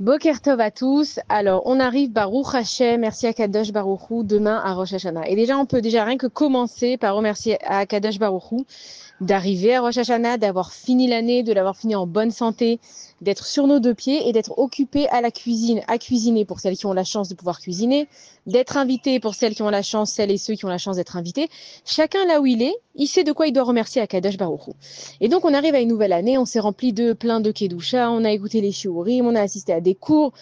Boker Tov à tous. Alors, on arrive Baruch Hashem, merci à Kadosh Baruch Hu, demain à Rosh Hashanah. Et déjà, on peut déjà rien que commencer par remercier à Kadosh Baruch Hu d'arriver à Rosh Hashanah, d'avoir fini l'année, de l'avoir fini en bonne santé, d'être sur nos deux pieds et d'être occupé à la cuisine, à cuisiner pour celles qui ont la chance de pouvoir cuisiner, d'être invité pour celles qui ont la chance, celles et ceux qui ont la chance d'être invités. Chacun là où il sait de quoi il doit remercier à Kadosh Baruch Hu. Et donc, on arrive à une nouvelle année, on s'est rempli de plein de kedusha, on a écouté les shiurim, on a assisté à des cours.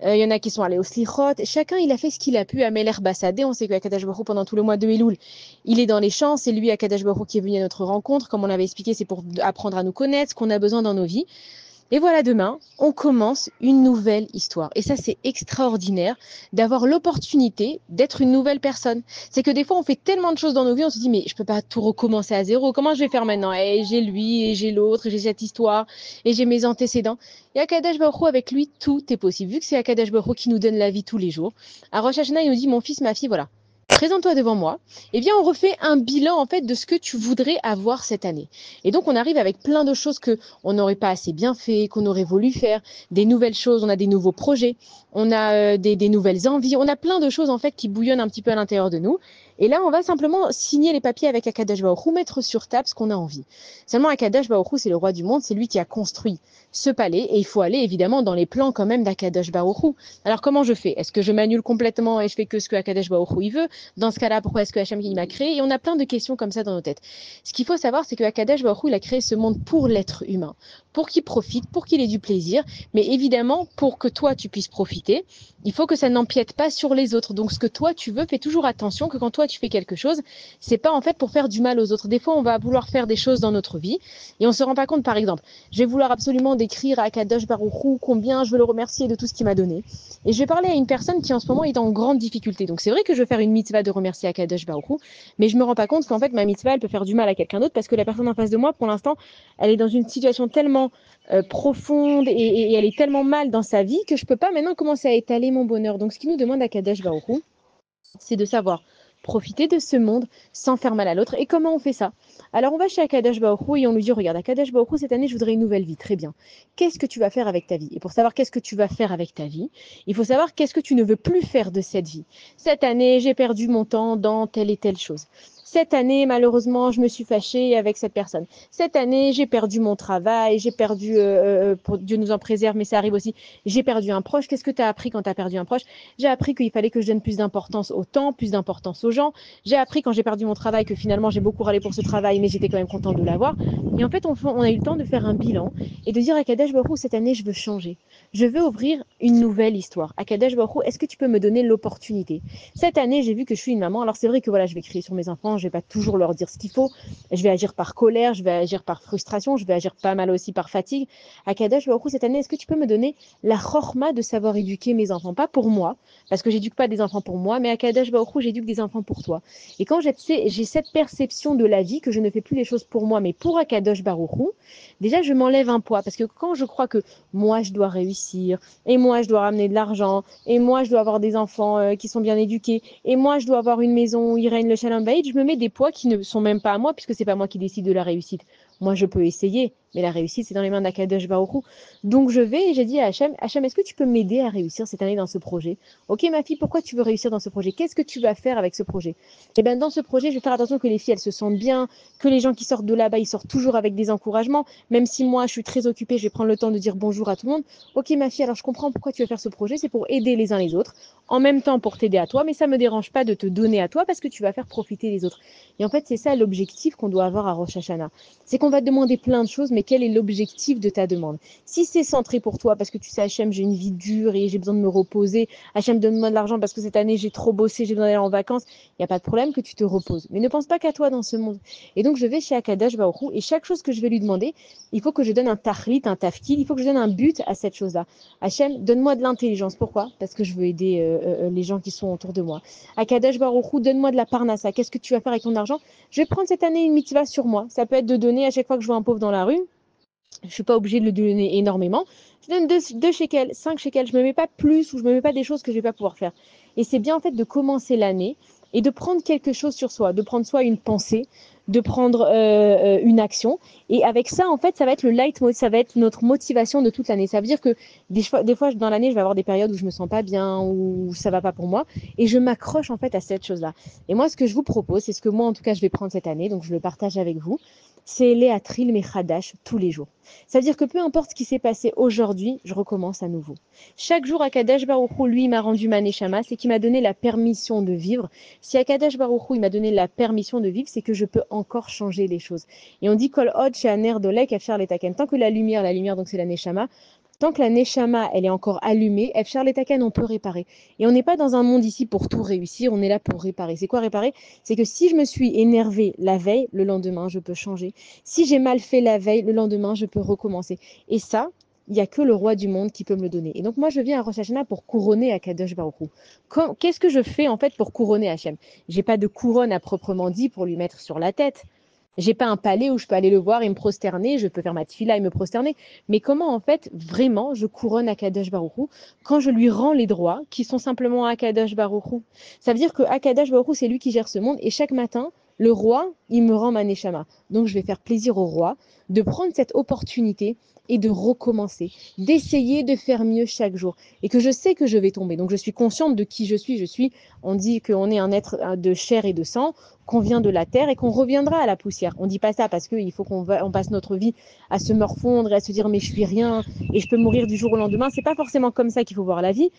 Il y en a qui sont allés au slichot. Chacun, il a fait ce qu'il a pu à Meler Bassadé. On sait qu'Akadosh Baruch Hu, pendant tout le mois de Elul, il est dans les champs. C'est lui, Akadosh Baruch Hu, qui est venu à notre rencontre. Comme on l'avait expliqué, c'est pour apprendre à nous connaître, ce qu'on a besoin dans nos vies. Et voilà, demain, on commence une nouvelle histoire. Et ça, c'est extraordinaire d'avoir l'opportunité d'être une nouvelle personne. C'est que des fois, on fait tellement de choses dans nos vies, on se dit, mais je peux pas tout recommencer à zéro. Comment je vais faire maintenant? Et j'ai lui, et j'ai l'autre, et j'ai cette histoire, et j'ai mes antécédents. Et Akadosh Baruch Hu, avec lui, tout est possible. Vu que c'est Akadosh Baruch Hu qui nous donne la vie tous les jours. À Rosh Hashanah, il nous dit, mon fils, ma fille, voilà. Présente-toi devant moi. Eh bien, on refait un bilan en fait de ce que tu voudrais avoir cette année. Et donc, on arrive avec plein de choses que on n'aurait pas assez bien fait, qu'on aurait voulu faire, des nouvelles choses, on a des nouveaux projets, on a des nouvelles envies, on a plein de choses en fait qui bouillonnent un petit peu à l'intérieur de nous. Et là, on va simplement signer les papiers avec Akadosh Baruch Hu, mettre sur table ce qu'on a envie. Seulement, Akadosh Baruch Hu, c'est le roi du monde, c'est lui qui a construit ce palais, et il faut aller évidemment dans les plans quand même d'Akadosh Baruch Hu. Alors, comment je fais? Est-ce que je m'annule complètement et je fais que ce que Akadosh Baruch Hu il veut? Dans ce cas-là, pourquoi est-ce que Hachem il m'a créé? Et on a plein de questions comme ça dans nos têtes. Ce qu'il faut savoir, c'est que Akadosh Baruch Hu, il a créé ce monde pour l'être humain, pour qu'il profite, pour qu'il ait du plaisir, mais évidemment, pour que toi, tu puisses profiter, il faut que ça n'empiète pas sur les autres. Donc, ce que toi, tu veux, fais toujours attention que quand toi, tu fais quelque chose, c'est pas en fait pour faire du mal aux autres. Des fois, on va vouloir faire des choses dans notre vie et on se rend pas compte, par exemple, je vais vouloir absolument décrire à Kadosh Baruch Hu combien je veux le remercier de tout ce qu'il m'a donné. Et je vais parler à une personne qui, en ce moment, est en grande difficulté. Donc, c'est vrai que je veux faire une mitzvah de remercier à Kadosh Baruch Hu, mais je me rends pas compte qu'en fait, ma mitzvah, elle peut faire du mal à quelqu'un d'autre parce que la personne en face de moi, pour l'instant, elle est dans une situation tellement profonde et elle est tellement mal dans sa vie que je peux pas maintenant commencer à étaler mon bonheur. Donc, ce qui nous demande à Kadosh Baruch Hu, c'est de savoir profiter de ce monde sans faire mal à l'autre. Et comment on fait ça? Alors, on va chez Akadosh Baruch Hu et on lui dit, regarde, Akadosh Baruch Hu, cette année, je voudrais une nouvelle vie. Très bien. Qu'est-ce que tu vas faire avec ta vie? Et pour savoir qu'est-ce que tu vas faire avec ta vie, il faut savoir qu'est-ce que tu ne veux plus faire de cette vie. Cette année, j'ai perdu mon temps dans telle et telle chose. Cette année, malheureusement, je me suis fâchée avec cette personne. Cette année, j'ai perdu mon travail, j'ai perdu, pour Dieu nous en préserve, mais ça arrive aussi, j'ai perdu un proche. Qu'est-ce que tu as appris quand tu as perdu un proche? J'ai appris qu'il fallait que je donne plus d'importance au temps, plus d'importance aux gens. J'ai appris quand j'ai perdu mon travail que finalement j'ai beaucoup râlé pour ce travail, mais j'étais quand même contente de l'avoir. Et en fait, on a eu le temps de faire un bilan et de dire à Kadesh Baruch cette année, je veux changer. Je veux ouvrir une nouvelle histoire. À Kadesh Baruch est-ce que tu peux me donner l'opportunité? Cette année, j'ai vu que je suis une maman. Alors c'est vrai que voilà, je vais crier sur mes enfants, je vais pas toujours leur dire ce qu'il faut. Je vais agir par colère, je vais agir par frustration, je vais agir pas mal aussi par fatigue. À Kadesh Baruch cette année, est-ce que tu peux me donner la chorma de savoir éduquer mes enfants? Pas pour moi, parce que j'éduque pas des enfants pour moi, mais à Kadesh Baruch Hu, j'éduque des enfants pour toi. Et quand j'ai cette perception de la vie, que je ne fais plus les choses pour moi, mais pour Akadosh Baruch Hu, déjà je m'enlève un poids, parce que quand je crois que moi je dois réussir, et moi je dois ramener de l'argent, et moi je dois avoir des enfants qui sont bien éduqués, et moi je dois avoir une maison où il règne le shalom bayit, je me mets des poids qui ne sont même pas à moi, puisque c'est pas moi qui décide de la réussite. Moi je peux essayer, mais la réussite c'est dans les mains d'Akadosh Baruch Hu. Donc je vais et j'ai dit à Hachem, est-ce que tu peux m'aider à réussir cette année dans ce projet? Ok, ma fille, pourquoi tu veux réussir dans ce projet? Qu'est-ce que tu vas faire avec ce projet? Eh bien, dans ce projet, je vais faire attention que les filles, elles se sentent bien, que les gens qui sortent de là-bas, ils sortent toujours avec des encouragements. Même si moi, je suis très occupée, je vais prendre le temps de dire bonjour à tout le monde. Ok, ma fille, alors je comprends pourquoi tu veux faire ce projet. C'est pour aider les uns les autres, en même temps pour t'aider à toi, mais ça ne me dérange pas de te donner à toi parce que tu vas faire profiter les autres. Et en fait, c'est ça l'objectif qu'on doit avoir à Rosh Hashanah. C'est qu'on va te demander plein de choses, mais quel est l'objectif de ta demande? Si c'est centré pour toi, parce que tu sais, Hachem, j'ai une vie dure et j'ai besoin de me reposer, Hachem, donne-moi de l'argent parce que cette année, j'ai trop bossé, j'ai besoin d'aller en vacances. Il n'y a pas de problème que tu te reposes. Mais ne pense pas qu'à toi dans ce monde. Et donc, je vais chez Akadash Baruch Hu, et chaque chose que je vais lui demander, il faut que je donne un tahlit, un tafkil, il faut que je donne un but à cette chose-là. Hachem, donne-moi de l'intelligence. Pourquoi? Parce que je veux aider les gens qui sont autour de moi. Akadash Baruch Hu, donne-moi de la parnassa. Qu'est-ce que tu vas faire avec ton argent? Je vais prendre cette année une mitzvah sur moi. Ça peut être de donner à chaque fois que je vois un pauvre dans la rue. Je ne suis pas obligée de le donner énormément. Je donne 2 shekels, 5 shekels. Je ne me mets pas plus ou je ne me mets pas des choses que je ne vais pas pouvoir faire. Et c'est bien en fait de commencer l'année et de prendre quelque chose sur soi, de prendre soit une pensée, de prendre une action. Et avec ça, en fait, ça va être le leitmotiv, ça va être notre motivation de toute l'année. Ça veut dire que des fois dans l'année, je vais avoir des périodes où je me sens pas bien, où ça va pas pour moi, et je m'accroche en fait à cette chose-là. Et moi, ce que je vous propose, c'est ce que moi, en tout cas, je vais prendre cette année, donc je le partage avec vous, c'est les Atril Mechadash tous les jours. Ça veut dire que peu importe ce qui s'est passé aujourd'hui, je recommence à nouveau. Chaque jour, Akadosh Baruch Hu, lui, m'a rendu ma neshama, c'est qu'il m'a donné la permission de vivre. Si Akadosh Baruch Hu, il m'a donné la permission de vivre, c'est que je peux encore changer les choses. Et on dit Kol Od She'aner Dolek Efshar Letaken. Tant que la lumière, donc c'est la neshama, tant que la neshama, elle est encore allumée, Efshar Letaken, on peut réparer. Et on n'est pas dans un monde ici pour tout réussir, on est là pour réparer. C'est quoi réparer? C'est que si je me suis énervée la veille, le lendemain, je peux changer. Si j'ai mal fait la veille, le lendemain, je peux recommencer. Et ça, il n'y a que le roi du monde qui peut me le donner. Et donc moi, je viens à Rosh Hashanah pour couronner Akadosh Baruch Hu. Qu'est-ce que je fais en fait pour couronner Hachem? J'ai pas de couronne à proprement dit pour lui mettre sur la tête. J'ai pas un palais où je peux aller le voir et me prosterner. Je peux faire ma tefila et me prosterner. Mais comment en fait vraiment je couronne Akadosh Baruch Hu quand je lui rends les droits qui sont simplement à Akadosh Baruch Hu? Ça veut dire que Akadosh Baruch Hu, c'est lui qui gère ce monde et chaque matin, le roi, il me rend ma neshama. Donc je vais faire plaisir au roi de prendre cette opportunité et de recommencer, d'essayer de faire mieux chaque jour. Et que je sais que je vais tomber. Donc je suis consciente de qui je suis. On dit qu'on est un être de chair et de sang, qu'on vient de la terre et qu'on reviendra à la poussière. On ne dit pas ça parce qu'il faut on passe notre vie à se morfondre et à se dire mais je suis rien et je peux mourir du jour au lendemain. C'est pas forcément comme ça qu'il faut voir la vie.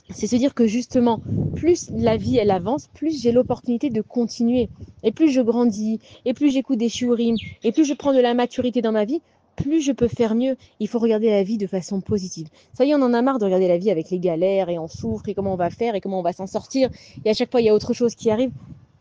C'est se dire que justement, plus la vie elle avance, plus j'ai l'opportunité de continuer. Et plus je grandis, et plus j'écoute des shiurim, et plus je prends de la maturité dans ma vie, plus je peux faire mieux. Il faut regarder la vie de façon positive. Ça y est, on en a marre de regarder la vie avec les galères, et on souffre, et comment on va faire, et comment on va s'en sortir. Et à chaque fois, il y a autre chose qui arrive.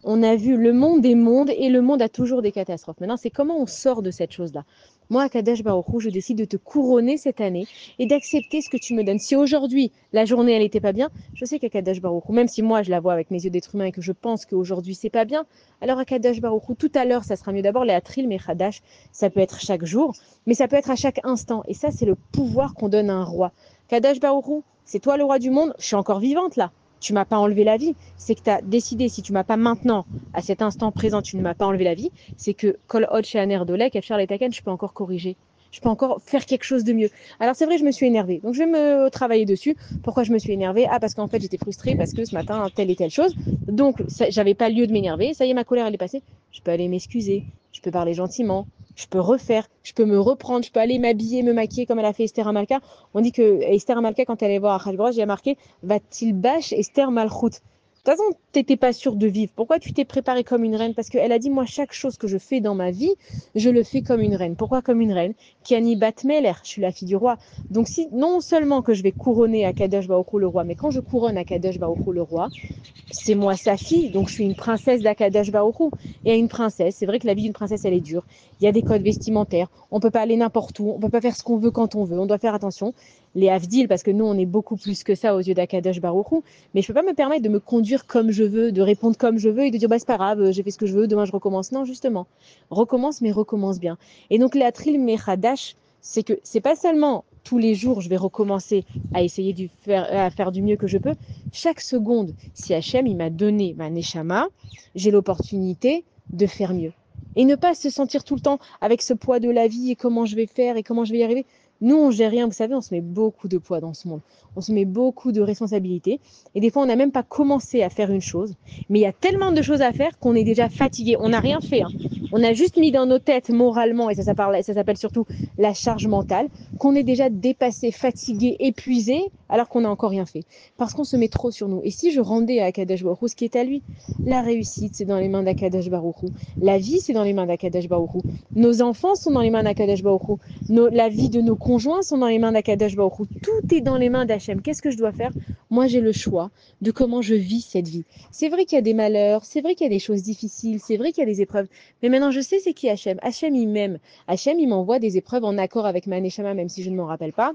On a vu le monde des mondes, et le monde a toujours des catastrophes. Maintenant, c'est comment on sort de cette chose-là. Moi, à Kadesh Baruch Hu, je décide de te couronner cette année et d'accepter ce que tu me donnes. Si aujourd'hui, la journée, elle n'était pas bien, je sais qu'à Kadesh Baruch Hu, même si moi, je la vois avec mes yeux d'être humain et que je pense qu'aujourd'hui, c'est pas bien, alors à Kadesh Baruch Hu, tout à l'heure, ça sera mieux. D'abord, les Atril, mais Khadash, ça peut être chaque jour, mais ça peut être à chaque instant. Et ça, c'est le pouvoir qu'on donne à un roi. Kadesh Baruch Hu, c'est toi le roi du monde, je suis encore vivante là. Tu m'as pas enlevé la vie. C'est que tu as décidé, si tu m'as pas maintenant, à cet instant présent, tu ne m'as pas enlevé la vie, c'est que Kol Od She'aner Dolek, Efshar Letaken, je peux encore corriger. Je peux encore faire quelque chose de mieux. Alors c'est vrai, je me suis énervée. Donc je vais me travailler dessus. Pourquoi je me suis énervée? Ah, parce qu'en fait, j'étais frustrée parce que ce matin, telle et telle chose. Donc, j'avais pas lieu de m'énerver. Ça y est, ma colère, elle est passée. Je peux aller m'excuser. Je peux parler gentiment. Je peux refaire. Je peux me reprendre. Je peux aller m'habiller, me maquiller comme elle a fait Esther Amalka. On dit que Esther Amalka, quand elle est voir Achashverosh, il y a marqué Va-t-il bâche Esther Malchut. De toute façon, tu n'étais pas sûre de vivre. Pourquoi tu t'es préparée comme une reine? Parce qu'elle a dit, moi, chaque chose que je fais dans ma vie, je le fais comme une reine. Pourquoi comme une reine? Kiani Batmeler, je suis la fille du roi. Donc, si non seulement que je vais couronner Akadosh Baruch Hu le roi, mais quand je couronne Akadosh Baruch Hu le roi, c'est moi sa fille, donc je suis une princesse d'Akadosh Baruch Hu. Et à une princesse, c'est vrai que la vie d'une princesse, elle est dure. Il y a des codes vestimentaires, on ne peut pas aller n'importe où, on ne peut pas faire ce qu'on veut quand on veut, on doit faire attention. Les Havdil, parce que nous, on est beaucoup plus que ça aux yeux d'Akadosh Baruch Hu, mais je ne peux pas me permettre de me conduire comme je veux, de répondre comme je veux et de dire, bah, c'est pas grave, j'ai fait ce que je veux, demain je recommence. Non, justement, recommence, mais recommence bien. Et donc, les Atril Mechadash, c'est que c'est pas seulement tous les jours, je vais recommencer à essayer à faire du mieux que je peux. Chaque seconde, si Hachem, il m'a donné ma Neshama, j'ai l'opportunité de faire mieux. Et ne pas se sentir tout le temps avec ce poids de la vie et comment je vais faire et comment je vais y arriver. Nous, on gère rien, vous savez, on se met beaucoup de poids dans ce monde. On se met beaucoup de responsabilités. Et des fois, on n'a même pas commencé à faire une chose. Mais il y a tellement de choses à faire qu'on est déjà fatigué. On n'a rien fait. Hein. On a juste mis dans nos têtes moralement, et ça s'appelle surtout la charge mentale, qu'on est déjà dépassé, fatigué, épuisé, alors qu'on n'a encore rien fait. Parce qu'on se met trop sur nous. Et si je rendais à Akadosh Baruch Hu ce qui est à lui, la réussite, c'est dans les mains d'Akadosh Baruch Hu. La vie, c'est dans les mains d'Akadosh Baruch Hu. Nos enfants sont dans les mains d'Akadosh Baruch Hu. La vie de nos conjoints sont dans les mains d'Akadosh Baruch Hu. Tout est dans les mains d'Hachem. Qu'est-ce que je dois faire? Moi, j'ai le choix de comment je vis cette vie. C'est vrai qu'il y a des malheurs, c'est vrai qu'il y a des choses difficiles, c'est vrai qu'il y a des épreuves. Mais maintenant, je sais c'est qui Hachem. Hachem, il m'aime. Hachem, il m'envoie des épreuves en accord avec ma Neshama, même si je ne m'en rappelle pas.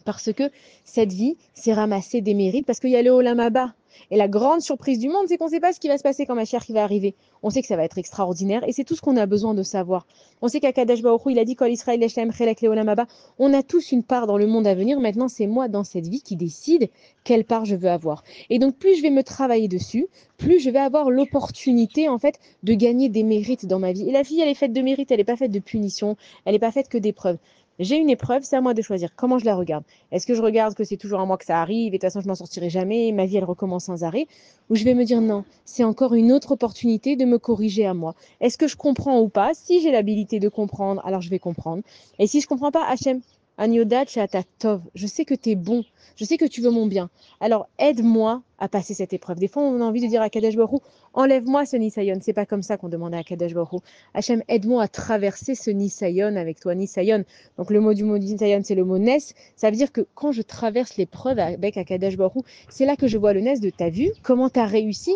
Parce que cette vie, c'est ramasser des mérites, parce qu'il y a le Olam Haba. Et la grande surprise du monde, c'est qu'on ne sait pas ce qui va se passer quand Mashiach va arriver. On sait que ça va être extraordinaire et c'est tout ce qu'on a besoin de savoir. On sait qu'Akadosh Baruch Hu, il a dit Kol Israël Yeshem Chelek Leolam Haba. On a tous une part dans le monde à venir. Maintenant, c'est moi dans cette vie qui décide quelle part je veux avoir. Et donc, plus je vais me travailler dessus, plus je vais avoir l'opportunité, en fait, de gagner des mérites dans ma vie. Et la vie, elle est faite de mérites, elle n'est pas faite de punitions, elle n'est pas faite que d'épreuves. J'ai une épreuve, c'est à moi de choisir comment je la regarde. Est-ce que je regarde que c'est toujours à moi que ça arrive et de toute façon je m'en sortirai jamais, ma vie elle recommence sans arrêt, ou je vais me dire non, c'est encore une autre opportunité de me corriger à moi. Est-ce que je comprends ou pas? Si j'ai l'habilité de comprendre, alors je vais comprendre. Et si je comprends pas, Hachem, Anyodat Sheata Tov, je sais que tu es bon, je sais que tu veux mon bien. Alors aide-moi à passer cette épreuve. Des fois, on a envie de dire à Kadesh Baruch Hu, enlève-moi ce Nisayon. C'est pas comme ça qu'on demande à Kadesh Baruch Hu. Hachem, aide-moi à traverser ce Nisayon avec toi. Nisayon. Donc le mot du mot Nisayon, c'est le mot Nes. Ça veut dire que quand je traverse l'épreuve avec Akadosh Baruch Hu, c'est là que je vois le Nes de ta vue. Comment tu as réussi?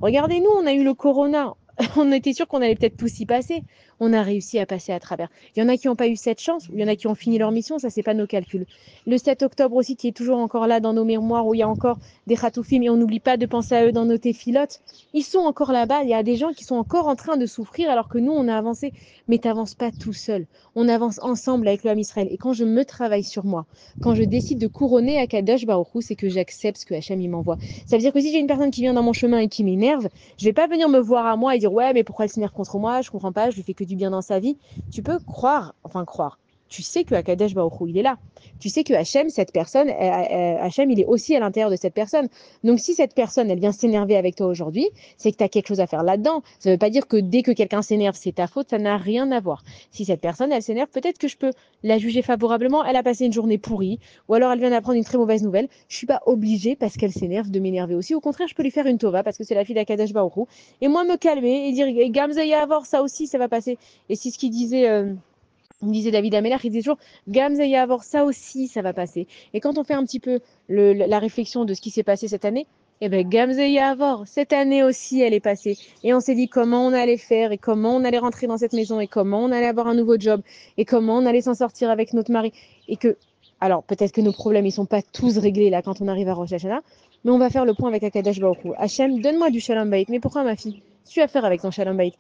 Regardez-nous, on a eu le Corona. On était sûr qu'on allait peut-être tous y passer. On a réussi à passer à travers. Il y en a qui n'ont pas eu cette chance, il y en a qui ont fini leur mission, ça c'est pas nos calculs. Le 7 octobre aussi qui est toujours encore là dans nos mémoires où il y a encore des Khatoufim et on n'oublie pas de penser à eux dans nos téfilotes. Ils sont encore là-bas, il y a des gens qui sont encore en train de souffrir alors que nous on a avancé. Mais tu n'avances pas tout seul, on avance ensemble avec le Ham Israël. Et quand je me travaille sur moi, quand je décide de couronner Akadosh Baruch Hu, c'est que j'accepte ce que Hachem il m'envoie. Ça veut dire que si j'ai une personne qui vient dans mon chemin et qui m'énerve, je vais pas venir me voir à moi et dire ouais mais pourquoi elle s'énerve contre moi, je comprends pas, je lui fais que du bien dans sa vie. Tu peux croire, tu sais que Akadosh Baruch Hu, il est là. Tu sais que Hachem, cette personne, Hachem, il est aussi à l'intérieur de cette personne. Donc si cette personne, elle vient s'énerver avec toi aujourd'hui, c'est que tu as quelque chose à faire là-dedans. Ça ne veut pas dire que dès que quelqu'un s'énerve, c'est ta faute, ça n'a rien à voir. Si cette personne, elle s'énerve, peut-être que je peux la juger favorablement, elle a passé une journée pourrie, ou alors elle vient d'apprendre une très mauvaise nouvelle. Je suis pas obligée, parce qu'elle s'énerve, de m'énerver aussi. Au contraire, je peux lui faire une tova, parce que c'est la fille d'Akadosh Baruch Hu, et moi me calmer et dire, Gamze Yavor, ça aussi, ça va passer. Et c'est ce qu'il disait... Il me disait David Ameller, il disait toujours Gamze Yavor, ça aussi, ça va passer. Et quand on fait un petit peu la réflexion de ce qui s'est passé cette année, eh bien, Gamze Yavor, cette année aussi, elle est passée. Et on s'est dit comment on allait faire, et comment on allait rentrer dans cette maison, et comment on allait avoir un nouveau job, et comment on allait s'en sortir avec notre mari. Et que, alors, peut-être que nos problèmes, ils sont pas tous réglés là quand on arrive à Rosh Hashanah, mais on va faire le point avec Akadosh Baruch Hu. Hachem, donne-moi du Shalom Bayit. Mais pourquoi, ma fille? Qu'est-ce que tu vas faire avec ton Shalom Bayit?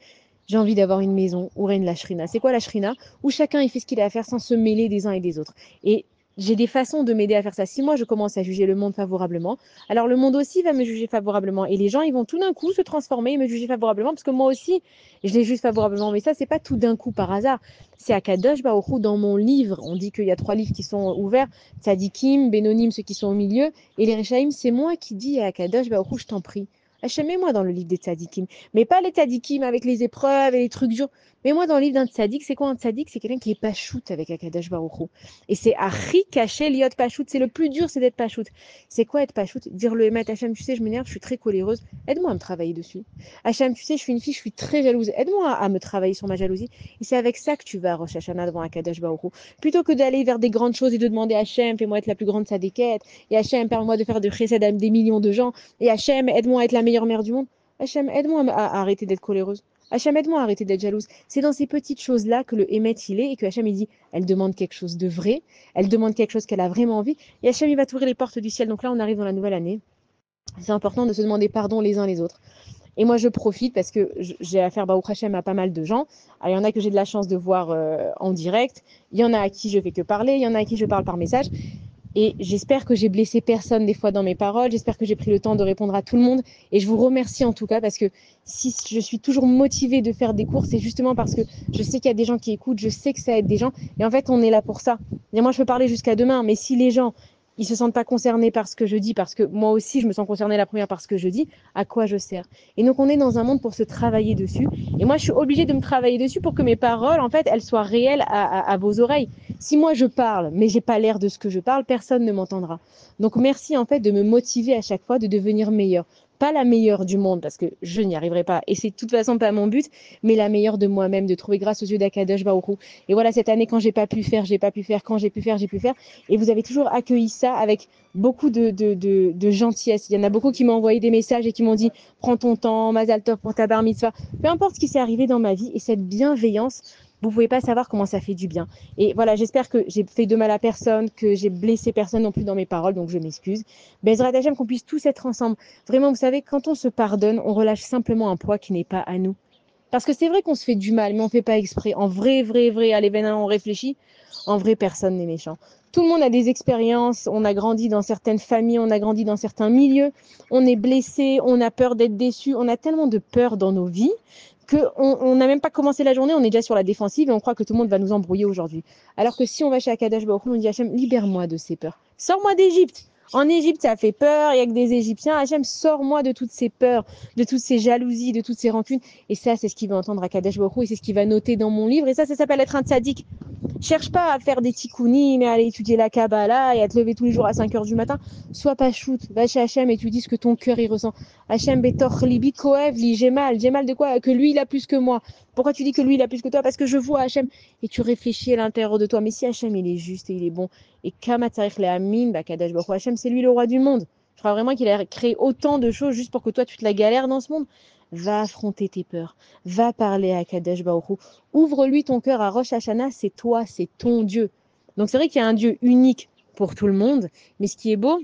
J'ai envie d'avoir une maison où règne la shrina. C'est quoi la shrina? Où chacun il fait ce qu'il a à faire sans se mêler des uns et des autres. Et j'ai des façons de m'aider à faire ça. Si moi je commence à juger le monde favorablement, alors le monde aussi va me juger favorablement. Et les gens ils vont tout d'un coup se transformer et me juger favorablement parce que moi aussi je les juge favorablement. Mais ça c'est pas tout d'un coup par hasard. C'est à Kadosh Baruch Hu dans mon livre. On dit qu'il y a 3 livres qui sont ouverts. Tzadikim, Benonim, ceux qui sont au milieu. Et les Rechaim, c'est moi qui dis à Kadosh Baruch Hu, je t'en prie. Hachem, mets-moi dans le livre des tzadikim. Mais pas les tzadikim avec les épreuves et les trucs durs. Mais moi, dans le livre d'un tzadik, c'est quoi un tzadik? C'est quelqu'un qui est pachout avec Akadosh Baruch Hu. Et c'est Ari caché liot pachout. C'est le plus dur, c'est d'être pachout. C'est quoi être pachout? Dire le Emet, Hachem, tu sais, je m'énerve, je suis très coléreuse. Aide-moi à me travailler dessus. Hachem, tu sais, je suis une fille, je suis très jalouse. Aide-moi à me travailler sur ma jalousie. Et c'est avec ça que tu vas à Rosh Hashanah devant Akadosh Baruch Hu. Plutôt que d'aller vers des grandes choses et de demander à Hachem, fais-moi être la plus grande tzadékette. Et Hachem, permets-moi de faire de chesed à des millions de gens. Et Hachem, aide-moi à être la meilleure mère du monde. Hachem, aide-moi à arrêter d'être coléreuse. Hachem, aide-moi à arrêter d'être jalouse. C'est dans ces petites choses-là que le Hémet, il est et que Hachem, il dit, elle demande quelque chose de vrai, elle demande quelque chose qu'elle a vraiment envie, et Hachem, il va t'ouvrir les portes du ciel. Donc là, on arrive dans la nouvelle année. C'est important de se demander pardon les uns les autres. Et moi, je profite parce que j'ai affaire, Baruch Hachem, à pas mal de gens. Alors, il y en a que j'ai de la chance de voir en direct, il y en a à qui je fais que parler, il y en a à qui je parle par message. Et j'espère que j'ai blessé personne des fois dans mes paroles. J'espère que j'ai pris le temps de répondre à tout le monde. Et je vous remercie en tout cas parce que si je suis toujours motivée de faire des cours, c'est justement parce que je sais qu'il y a des gens qui écoutent, je sais que ça aide des gens. Et en fait, on est là pour ça. Et moi, je peux parler jusqu'à demain, mais si les gens ils se sentent pas concernés par ce que je dis, parce que moi aussi, je me sens concernée la première par ce que je dis, à quoi je sers? Et donc, on est dans un monde pour se travailler dessus. Et moi, je suis obligée de me travailler dessus pour que mes paroles, en fait, elles soient réelles à vos oreilles. Si moi je parle, mais j'ai pas l'air de ce que je parle, personne ne m'entendra. Donc merci en fait de me motiver à chaque fois de devenir meilleure. Pas la meilleure du monde parce que je n'y arriverai pas et c'est de toute façon pas mon but, mais la meilleure de moi-même, de trouver grâce aux yeux d'Akadosh Baruch Hu. Et voilà, cette année quand j'ai pas pu faire, j'ai pas pu faire, quand j'ai pu faire, j'ai pu faire. Et vous avez toujours accueilli ça avec beaucoup de gentillesse. Il y en a beaucoup qui m'ont envoyé des messages et qui m'ont dit prends ton temps, Mazal Tov pour ta bar mitzvah. Peu importe ce qui s'est arrivé dans ma vie et cette bienveillance. Vous pouvez pas savoir comment ça fait du bien. Et voilà, j'espère que j'ai fait de mal à personne, que j'ai blessé personne non plus dans mes paroles, donc je m'excuse. Bezrat Hashem, qu'on puisse tous être ensemble. Vraiment, vous savez, quand on se pardonne, on relâche simplement un poids qui n'est pas à nous. Parce que c'est vrai qu'on se fait du mal, mais on ne fait pas exprès. En vrai, allez, maintenant on réfléchit. En vrai, personne n'est méchant. Tout le monde a des expériences, on a grandi dans certaines familles, on a grandi dans certains milieux, on est blessé, on a peur d'être déçu, on a tellement de peur dans nos vies qu'on n'a même pas commencé la journée, on est déjà sur la défensive et on croit que tout le monde va nous embrouiller aujourd'hui. Alors que si on va chez Akadash Baruch Hu, on dit Hachem, libère-moi de ces peurs. Sors-moi d'Égypte. En Égypte, ça fait peur, il n'y a que des Égyptiens. Hachem, sors-moi de toutes ces peurs, de toutes ces jalousies, de toutes ces rancunes. Et ça, c'est ce qu'il va entendre à Kadesh Baruch Hu et c'est ce qu'il va noter dans mon livre. Et ça s'appelle être un tzaddik. Cherche pas à faire des tikkunim, mais à aller étudier la Kabbalah et à te lever tous les jours à 5 heures du matin. Sois pas shoot, va chez Hachem et tu dis ce que ton cœur y ressent. Hachem betor libi koev li, j'ai mal. J'ai mal de quoi? Que lui il a plus que moi. Pourquoi tu dis que lui il a plus que toi? Parce que je vois Hachem. Et tu réfléchis à l'intérieur de toi. Mais si Hachem il est juste et il est bon, et kama tzarich le'amin, bah Kadosh Baruch Hu, Hachem c'est lui le roi du monde. Je crois vraiment qu'il a créé autant de choses juste pour que toi tu te la galères dans ce monde. Va affronter tes peurs. Va parler à Kadosh Baruch Hu. Ouvre-lui ton cœur à Rosh Hashanah, c'est toi, c'est ton Dieu. Donc c'est vrai qu'il y a un Dieu unique pour tout le monde, mais ce qui est beau,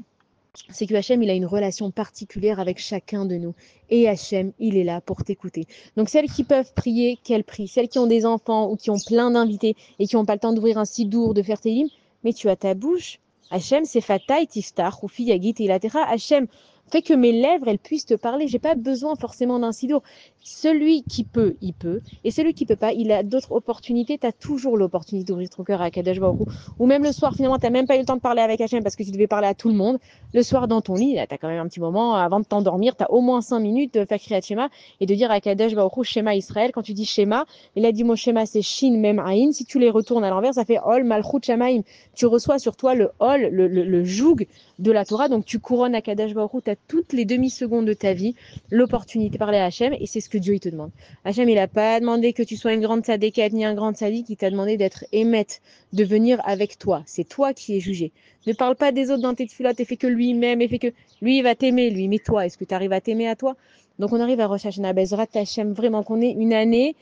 c'est que Hachem, il a une relation particulière avec chacun de nous. Et Hachem, il est là pour t'écouter. Donc celles qui peuvent prier, qu'elles prient. Celles qui ont des enfants ou qui ont plein d'invités et qui n'ont pas le temps d'ouvrir un sidour, de faire tes hymnes, mais tu as ta bouche. Hachem, c'est Fatay, Tiftar, Roufi, Yagit et Ilatera. Hachem, fait que mes lèvres, elles puissent te parler. J'ai pas besoin forcément d'un sidour. Celui qui peut, il peut. Et celui qui peut pas, il a d'autres opportunités. Tu as toujours l'opportunité d'ouvrir ton cœur à Kadosh Baruch Hu. Ou même le soir, finalement, tu n'as même pas eu le temps de parler avec Hachem parce que tu devais parler à tout le monde. Le soir, dans ton lit, tu as quand même un petit moment avant de t'endormir. Tu as au moins 5 minutes de faire Kriyat Shema et de dire à Kadosh Baruch Hu, Shema Israël. Quand tu dis Shema, il a dit mot Shema, c'est Shin, Mem, Aïn. Si tu les retournes à l'envers, ça fait Ol, Malchut, Shamaim. Tu reçois sur toi le Ol, le joug de la Torah. Donc tu couronnes à Kadosh Baruch Hu. Tu as toutes les demi-secondes de ta vie l'opportunité de parler à Hachem et c'est ce que Dieu il te demande. Hachem, il n'a pas demandé que tu sois une grande tzadékette ni un grand tzaddik, il t'a demandé d'être émette, de venir avec toi. C'est toi qui es jugé. Ne parle pas des autres dans tes tefilot et fais que lui-même et fais que lui, il va t'aimer, lui. Mais toi, est-ce que tu arrives à t'aimer à toi? Donc on arrive à Rosh Hashanah, Bezrat Hachem, vraiment qu'on ait une année.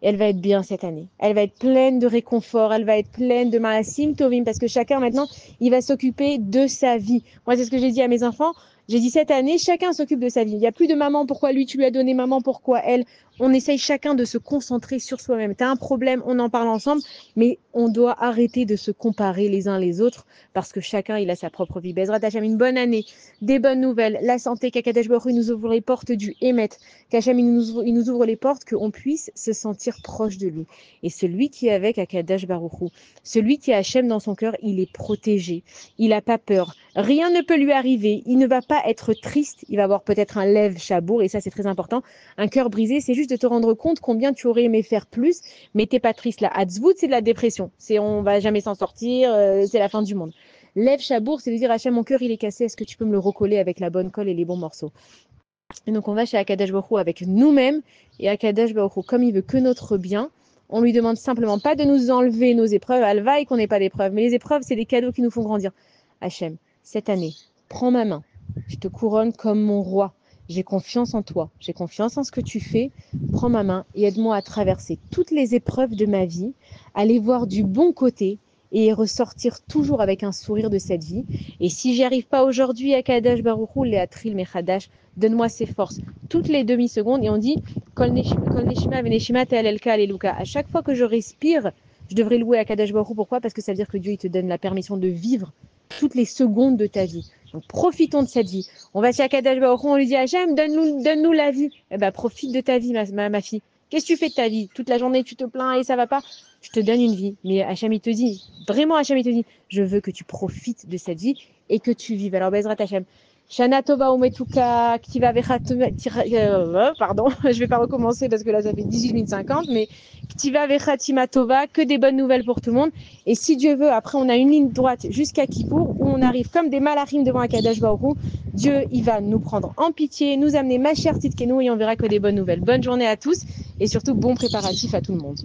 Elle va être bien cette année. Elle va être pleine de réconfort, elle va être pleine de maasim tovim, parce que chacun maintenant, il va s'occuper de sa vie. Moi, c'est ce que j'ai dit à mes enfants. J'ai dit cette année, chacun s'occupe de sa vie. Il n'y a plus de maman, pourquoi lui tu lui as donné, maman, pourquoi elle. On essaye chacun de se concentrer sur soi-même. Tu as un problème, on en parle ensemble, mais on doit arrêter de se comparer les uns les autres parce que chacun, il a sa propre vie. Bezrat Hachem, une bonne année, des bonnes nouvelles, la santé, qu'Akadosh Baruch Hu nous ouvre les portes du Hémet, qu'Hachem, il nous ouvre les portes, qu'on puisse se sentir proche de lui. Et celui qui est avec Akadosh Baruch Hu, celui qui a Hachem dans son cœur, il est protégé, il n'a pas peur, rien ne peut lui arriver, il ne va pas être triste, il va avoir peut-être un lève chabour, et ça c'est très important, un cœur brisé, c'est juste de te rendre compte combien tu aurais aimé faire plus, mais t'es pas triste là. Hatzvout, c'est de la dépression, c'est on va jamais s'en sortir, c'est la fin du monde. Lève chabour, c'est de dire Hachem, mon cœur il est cassé, est-ce que tu peux me le recoller avec la bonne colle et les bons morceaux? Et donc on va chez Akadosh Baruch Hu avec nous-mêmes, et Akadosh Baruch Hu, comme il veut que notre bien, on lui demande simplement pas de nous enlever nos épreuves, alvaï qu'on n'ait pas d'épreuves, mais les épreuves c'est des cadeaux qui nous font grandir. Hachem, cette année, prends ma main, je te couronne comme mon roi. J'ai confiance en toi, j'ai confiance en ce que tu fais. Prends ma main et aide-moi à traverser toutes les épreuves de ma vie, à les voir du bon côté et ressortir toujours avec un sourire de cette vie. Et si j'y arrive pas aujourd'hui à Kadosh Baruch Hu, Léatril Mechadash, donne-moi ces forces. Toutes les demi-secondes, et on dit Kol Neshima Veneshima Te'al Elka Aleluka. À chaque fois que je respire, je devrais louer à Kadosh Baruch Hu. Pourquoi? Parce que ça veut dire que Dieu il te donne la permission de vivre toutes les secondes de ta vie. Donc profitons de cette vie. On va chez Akadosh Baruch Hu, on lui dit Hachem, donne-nous la vie. Eh ben profite de ta vie, ma fille. Qu'est-ce que tu fais de ta vie? Toute la journée, tu te plains et ça va pas. Je te donne une vie. Mais Hachem, il te dit, vraiment Hachem, il te dit, je veux que tu profites de cette vie et que tu vives. Alors, Bezrat Hachem. Shana Tova Umetuka, Ktiva pardon, je vais pas recommencer parce que là ça fait 18 minutes 50, mais Ktiva Vechatima Tova, que des bonnes nouvelles pour tout le monde. Et si Dieu veut, après on a une ligne droite jusqu'à Kippour où on arrive comme des malachim devant Akadosh Baruch Hu. Dieu, il va nous prendre en pitié, nous amener ma chère Titkenu et on verra que des bonnes nouvelles. Bonne journée à tous et surtout bon préparatif à tout le monde.